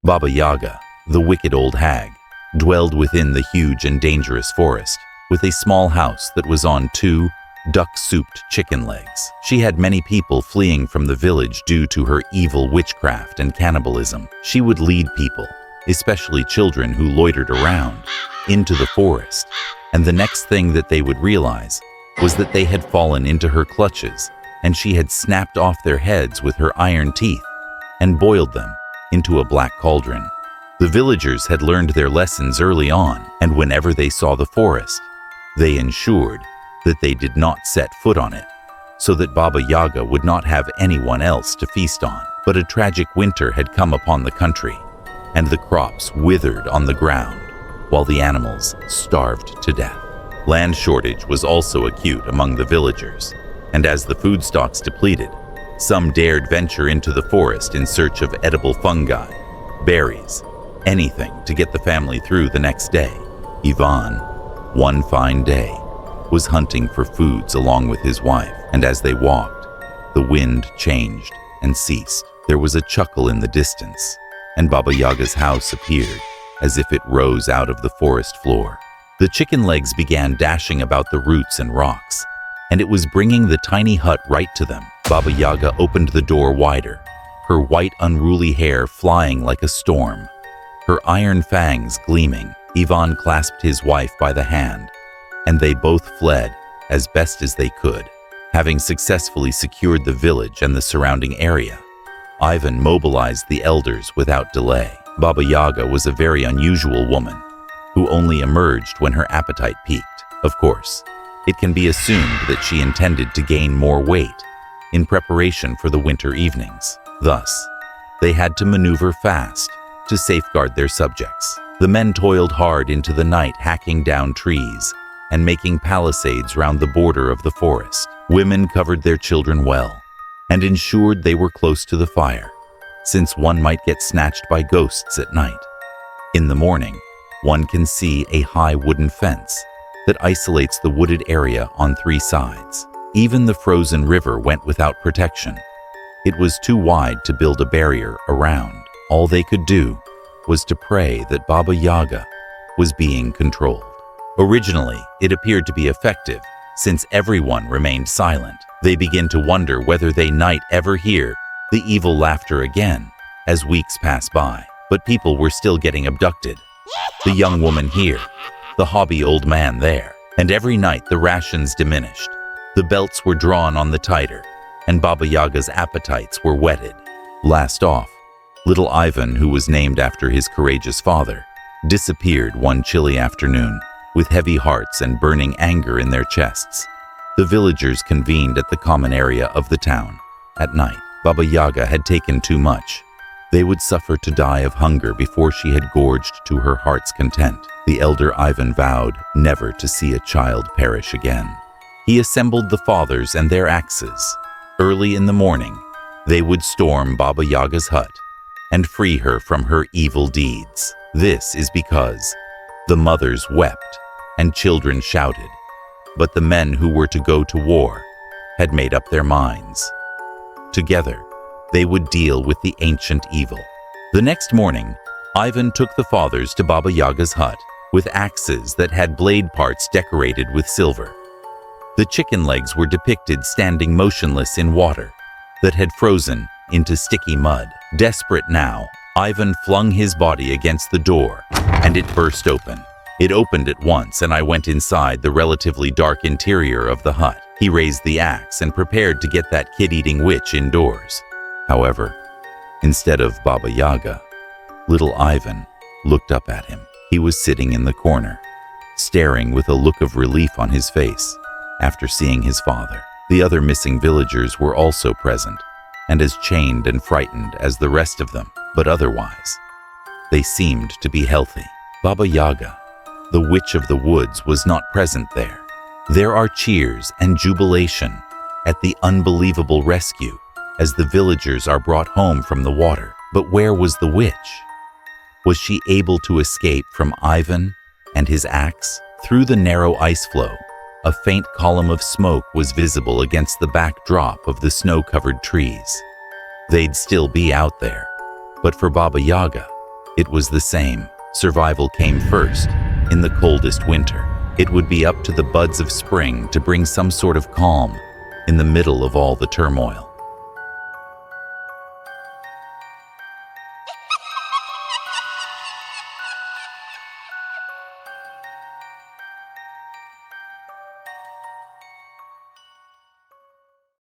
Baba Yaga, the wicked old hag, dwelled within the huge and dangerous forest, with a small house that was on 2 duck-souped chicken legs. She had many people fleeing from the village due to her evil witchcraft and cannibalism. She would lead people, especially children who loitered around, into the forest, and the next thing that they would realize was that they had fallen into her clutches, and she had snapped off their heads with her iron teeth and boiled them into a black cauldron. The villagers had learned their lessons early on, and whenever they saw the forest, they ensured that they did not set foot on it, so that Baba Yaga would not have anyone else to feast on. But a tragic winter had come upon the country, and the crops withered on the ground, while the animals starved to death. Land shortage was also acute among the villagers, and as the food stocks depleted, some dared venture into the forest in search of edible fungi, berries, anything to get the family through the next day. Ivan, one fine day, was hunting for foods along with his wife, and as they walked, the wind changed and ceased. There was a chuckle in the distance, and Baba Yaga's house appeared as if it rose out of the forest floor. The chicken legs began dashing about the roots and rocks, and it was bringing the tiny hut right to them. Baba Yaga opened the door wider, her white unruly hair flying like a storm, her iron fangs gleaming. Ivan clasped his wife by the hand, and they both fled as best as they could. Having successfully secured the village and the surrounding area, Ivan mobilized the elders without delay. Baba Yaga was a very unusual woman, who only emerged when her appetite peaked. Of course, it can be assumed that she intended to gain more weight in preparation for the winter evenings. Thus, they had to maneuver fast to safeguard their subjects. The men toiled hard into the night, hacking down trees and making palisades round the border of the forest. Women covered their children well and ensured they were close to the fire, since one might get snatched by ghosts at night. In the morning, one can see a high wooden fence that isolates the wooded area on 3 sides. Even the frozen river went without protection. It was too wide to build a barrier around. All they could do was to pray that Baba Yaga was being controlled. Originally, it appeared to be effective, since everyone remained silent. They begin to wonder whether they might ever hear the evil laughter again as weeks pass by. But people were still getting abducted. The young woman here, the hobby old man there, and every night the rations diminished. The belts were drawn on the tighter, and Baba Yaga's appetites were whetted. Last off, little Ivan, who was named after his courageous father, disappeared one chilly afternoon, with heavy hearts and burning anger in their chests. The villagers convened at the common area of the town. At night, Baba Yaga had taken too much. They would suffer to die of hunger before she had gorged to her heart's content. The elder Ivan vowed never to see a child perish again. He assembled the fathers and their axes. Early in the morning, they would storm Baba Yaga's hut and free her from her evil deeds. This is because the mothers wept and children shouted, but the men who were to go to war had made up their minds. Together, they would deal with the ancient evil. The next morning, Ivan took the fathers to Baba Yaga's hut with axes that had blade parts decorated with silver. The chicken legs were depicted standing motionless in water that had frozen into sticky mud. Desperate now, Ivan flung his body against the door, and it burst open. It opened at once, and I went inside the relatively dark interior of the hut. He raised the axe and prepared to get that kid-eating witch indoors. However, instead of Baba Yaga, little Ivan looked up at him. He was sitting in the corner, staring with a look of relief on his face after seeing his father. The other missing villagers were also present, and as chained and frightened as the rest of them, but otherwise, they seemed to be healthy. Baba Yaga, the witch of the woods, was not present there. There are cheers and jubilation at the unbelievable rescue as the villagers are brought home from the water. But where was the witch? Was she able to escape from Ivan and his axe? Through the narrow ice floe, a faint column of smoke was visible against the backdrop of the snow-covered trees. They'd still be out there, but for Baba Yaga, It was the same. Survival came first. In the coldest winter, it would be up to the buds of spring to bring some sort of calm in the middle of all the turmoil.